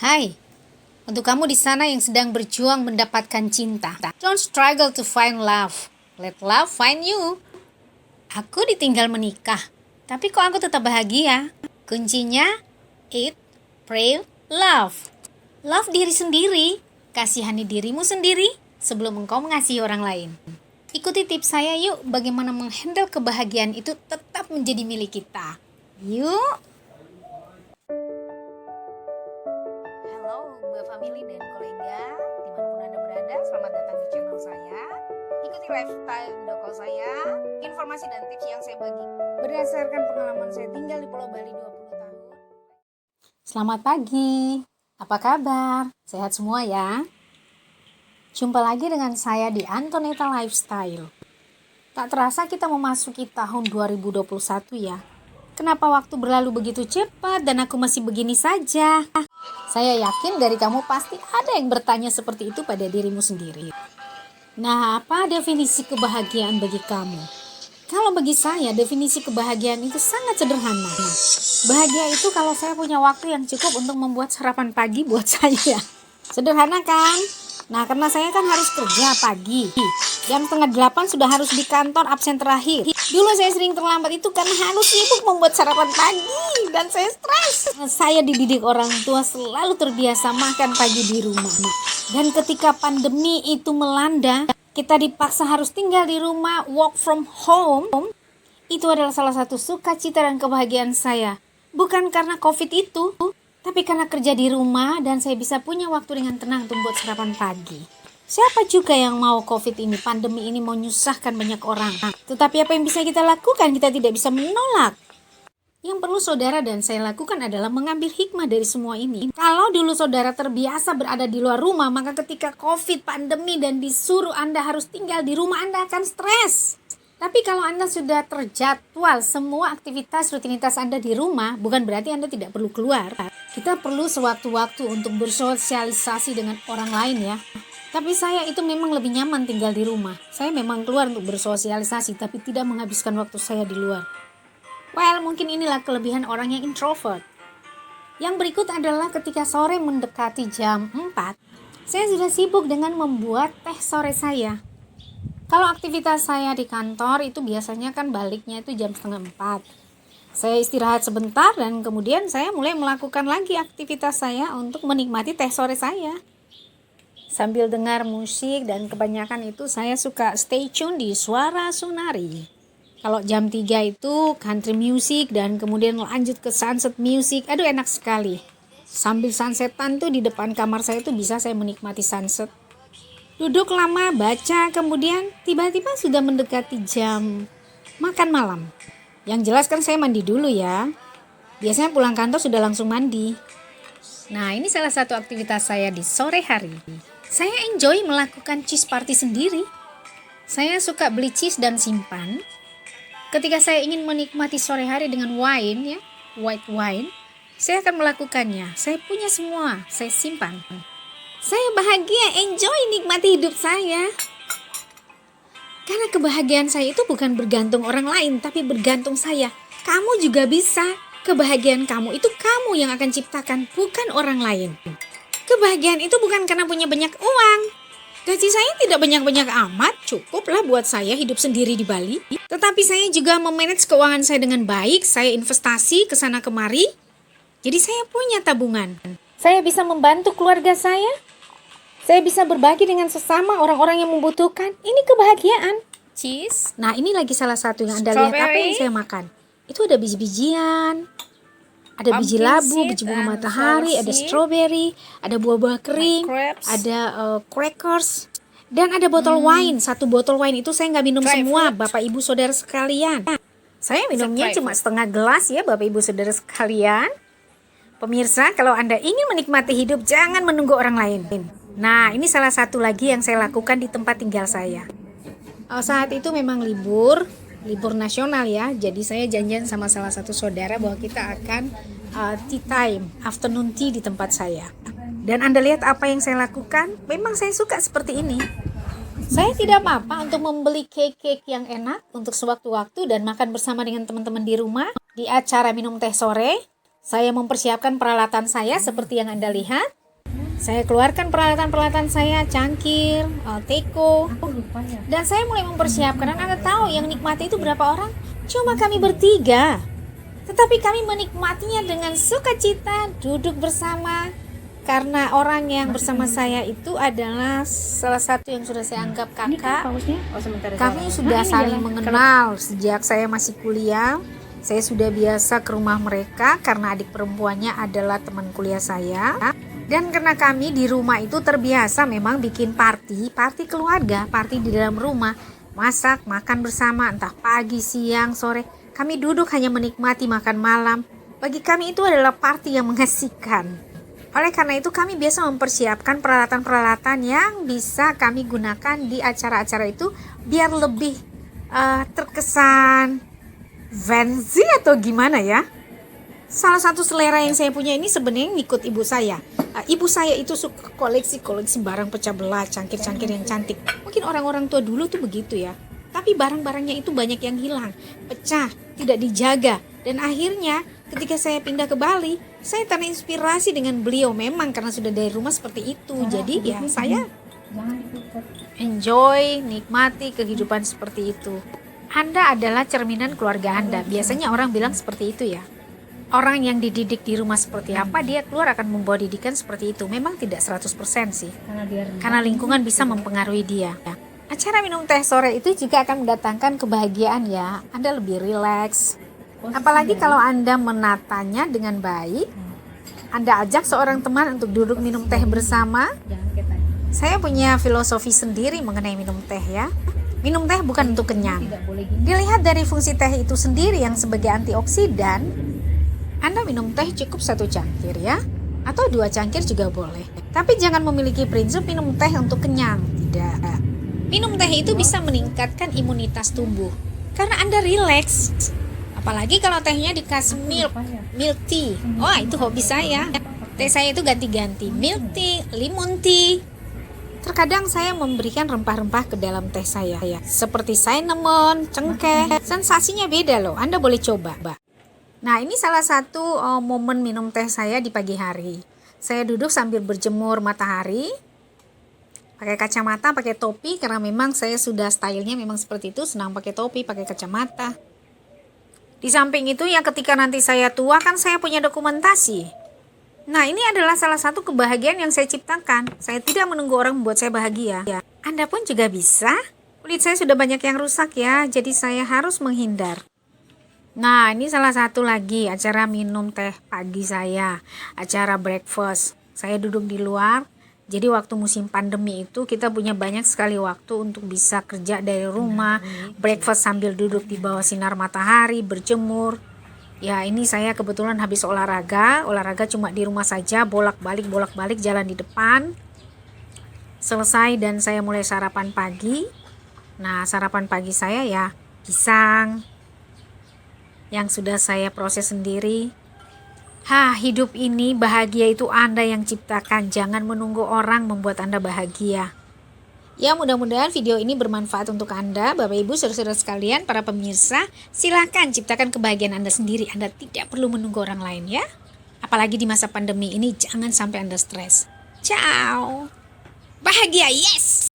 Hai, untuk kamu di sana yang sedang berjuang mendapatkan cinta. Don't struggle to find love. Let love find you. Aku ditinggal menikah, tapi kok aku tetap bahagia? Kuncinya, eat, pray, love. Love diri sendiri. Kasihani dirimu sendiri sebelum engkau mengasihi orang lain. Ikuti tips saya yuk, bagaimana menghandle kebahagiaan itu tetap menjadi milik kita. Yuk! Halo buat family dan kolega, dimanapun Anda berada, selamat datang di channel saya. Ikuti lifestyle Doko saya, informasi dan tips yang saya bagi berdasarkan pengalaman saya tinggal di Pulau Bali 20 tahun. Selamat pagi, apa kabar? Sehat semua ya? Jumpa lagi dengan saya di Antoneta Lifestyle. Tak terasa kita memasuki tahun 2021 ya. Kenapa waktu berlalu begitu cepat dan aku masih begini saja? Saya yakin dari kamu pasti ada yang bertanya seperti itu pada dirimu sendiri. Nah, apa definisi kebahagiaan bagi kamu? Kalau bagi saya, definisi kebahagiaan itu sangat sederhana. Bahagia itu kalau saya punya waktu yang cukup untuk membuat sarapan pagi buat saya. Sederhana kan? Nah, karena saya kan harus kerja pagi. Jam 7:30 sudah harus di kantor absen terakhir. Dulu saya sering terlambat itu karena harus sibuk membuat sarapan pagi dan saya stres. Saya dididik orang tua selalu terbiasa makan pagi di rumah. Dan ketika pandemi itu melanda, kita dipaksa harus tinggal di rumah, work from home. Itu adalah salah satu sukacita dan kebahagiaan saya. Bukan karena COVID itu, tapi karena kerja di rumah dan saya bisa punya waktu dengan tenang untuk membuat sarapan pagi. Siapa juga yang mau COVID ini, pandemi ini mau menyusahkan banyak orang. Tetapi apa yang bisa kita lakukan? Kita tidak bisa menolak. Yang perlu saudara dan saya lakukan adalah mengambil hikmah dari semua ini. Kalau dulu saudara terbiasa berada di luar rumah, maka ketika COVID, pandemi dan disuruh Anda harus tinggal di rumah, Anda akan stres. Tapi kalau Anda sudah terjadwal semua aktivitas rutinitas Anda di rumah, bukan berarti Anda tidak perlu keluar. Kita perlu sewaktu-waktu untuk bersosialisasi dengan orang lain ya. Tapi saya itu memang lebih nyaman tinggal di rumah. Saya memang keluar untuk bersosialisasi, tapi tidak menghabiskan waktu saya di luar. Well, mungkin inilah kelebihan orang yang introvert. Yang berikut adalah ketika sore mendekati jam 4, saya sudah sibuk dengan membuat teh sore saya. Kalau aktivitas saya di kantor itu biasanya kan baliknya itu jam 3:30. Saya istirahat sebentar dan kemudian saya mulai melakukan lagi aktivitas saya untuk menikmati teh sore saya. Sambil dengar musik dan kebanyakan itu saya suka stay tune di Suara Sunari. Kalau jam 3 itu country music dan kemudian lanjut ke sunset music. Aduh enak sekali. Sambil sunsetan tuh di depan kamar saya tuh bisa saya menikmati sunset. Duduk lama baca, kemudian tiba-tiba sudah mendekati jam makan malam. Yang jelas kan saya mandi dulu ya. Biasanya pulang kantor sudah langsung mandi. Nah, ini salah satu aktivitas saya di sore hari. Saya enjoy melakukan cheese party sendiri. Saya suka beli cheese dan simpan. Ketika saya ingin menikmati sore hari dengan wine ya, white wine, saya akan melakukannya. Saya punya semua, saya simpan. Saya bahagia, enjoy nikmati hidup saya. Karena kebahagiaan saya itu bukan bergantung orang lain, tapi bergantung saya. Kamu juga bisa. Kebahagiaan kamu itu kamu yang akan ciptakan, bukan orang lain. Kebahagiaan itu bukan karena punya banyak uang. Gaji saya tidak banyak-banyak amat, cukuplah buat saya hidup sendiri di Bali. Tetapi saya juga memanage keuangan saya dengan baik, saya investasi ke sana kemari. Jadi saya punya tabungan. Saya bisa membantu keluarga saya. Saya bisa berbagi dengan sesama orang-orang yang membutuhkan. Ini kebahagiaan. Cheese. Nah, ini lagi salah satu yang Anda lihat apa yang saya makan. Itu ada biji-bijian, ada biji labu, biji bunga matahari, ada strawberry, ada buah-buah kering, ada crackers, dan ada botol wine. Satu botol wine itu saya nggak minum semua, Bapak Ibu Saudara sekalian. Saya minumnya cuma setengah gelas ya, Bapak Ibu Saudara sekalian. Pemirsa, kalau Anda ingin menikmati hidup, jangan menunggu orang lain. Nah, ini salah satu lagi yang saya lakukan di tempat tinggal saya. Saat itu memang libur nasional ya. Jadi saya janjian sama salah satu saudara bahwa kita akan tea time, afternoon tea di tempat saya. Dan Anda lihat apa yang saya lakukan? Memang saya suka seperti ini. Saya tidak apa-apa untuk membeli cake-cake yang enak untuk sewaktu-waktu dan makan bersama dengan teman-teman di rumah di acara minum teh sore. Saya mempersiapkan peralatan saya seperti yang Anda lihat. Saya keluarkan peralatan-peralatan saya, cangkir, teko, dan saya mulai mempersiapkan. Dan Anda tahu yang nikmati itu berapa orang? Cuma kami bertiga. Tetapi kami menikmatinya dengan sukacita, duduk bersama. Karena orang yang bersama saya itu adalah salah satu yang sudah saya anggap kakak. Kami sudah saling mengenal sejak saya masih kuliah. Saya sudah biasa ke rumah mereka karena adik perempuannya adalah teman kuliah saya. Dan karena kami di rumah itu terbiasa memang bikin party keluarga, party di dalam rumah. Masak, makan bersama, entah pagi, siang, sore. Kami duduk hanya menikmati makan malam. Bagi kami itu adalah party yang mengasihkan. Oleh karena itu kami biasa mempersiapkan peralatan-peralatan yang bisa kami gunakan di acara-acara itu biar lebih terkesan fancy atau gimana ya. Salah satu selera yang saya punya ini sebenarnya ngikut ibu saya. Ibu saya itu suka koleksi barang pecah belah, cangkir-cangkir yang cantik. Mungkin orang-orang tua dulu tuh begitu ya. Tapi barang-barangnya itu banyak yang hilang, pecah, tidak dijaga. Dan akhirnya ketika saya pindah ke Bali, saya terinspirasi dengan beliau. Memang karena sudah dari rumah seperti itu. Jadi ya saya enjoy, nikmati kehidupan seperti itu. Anda adalah cerminan keluarga Anda. Biasanya orang bilang seperti itu ya. Orang yang dididik di rumah seperti apa, dia keluar akan membawa didikan seperti itu. Memang tidak 100% sih. Karena lingkungan bisa mempengaruhi dia. Acara minum teh sore itu juga akan mendatangkan kebahagiaan ya. Anda lebih rileks. Apalagi kalau Anda menatanya dengan baik. Anda ajak seorang teman untuk duduk minum teh bersama. Saya punya filosofi sendiri mengenai minum teh ya. Minum teh bukan untuk kenyang. Dilihat dari fungsi teh itu sendiri yang sebagai antioksidan, Anda minum teh cukup 1 cangkir ya, atau 2 cangkir juga boleh. Tapi jangan memiliki prinsip minum teh untuk kenyang, tidak. Minum teh itu bisa meningkatkan imunitas tubuh, karena Anda rileks. Apalagi kalau tehnya dikasih milk tea. Oh, itu hobi saya. Teh saya itu ganti-ganti, milk tea, lemon tea. Terkadang saya memberikan rempah-rempah ke dalam teh saya ya, seperti cinnamon, cengkeh. Sensasinya beda loh, Anda boleh coba. Nah, ini salah satu momen minum teh saya di pagi hari. Saya duduk sambil berjemur matahari, pakai kacamata, pakai topi, karena memang saya sudah stylenya memang seperti itu, senang pakai topi, pakai kacamata. Di samping itu ya ketika nanti saya tua kan saya punya dokumentasi. Nah, ini adalah salah satu kebahagiaan yang saya ciptakan. Saya tidak menunggu orang membuat saya bahagia. Anda pun juga bisa. Kulit saya sudah banyak yang rusak ya, jadi saya harus menghindar. Nah, ini salah satu lagi acara minum teh pagi saya. Acara breakfast. Saya duduk di luar. Jadi waktu musim pandemi itu kita punya banyak sekali waktu untuk bisa kerja dari rumah. Breakfast sambil duduk di bawah sinar matahari, berjemur. Ya, ini saya kebetulan habis olahraga cuma di rumah saja, bolak-balik jalan di depan. Selesai dan saya mulai sarapan pagi. Nah, sarapan pagi saya ya pisang yang sudah saya proses sendiri. Hidup ini bahagia itu Anda yang ciptakan, jangan menunggu orang membuat Anda bahagia. Ya, mudah-mudahan video ini bermanfaat untuk Anda, Bapak Ibu, saudara-saudara sekalian, para pemirsa. Silahkan ciptakan kebahagiaan Anda sendiri. Anda tidak perlu menunggu orang lain ya. Apalagi di masa pandemi ini, jangan sampai Anda stres. Ciao. Bahagia, yes!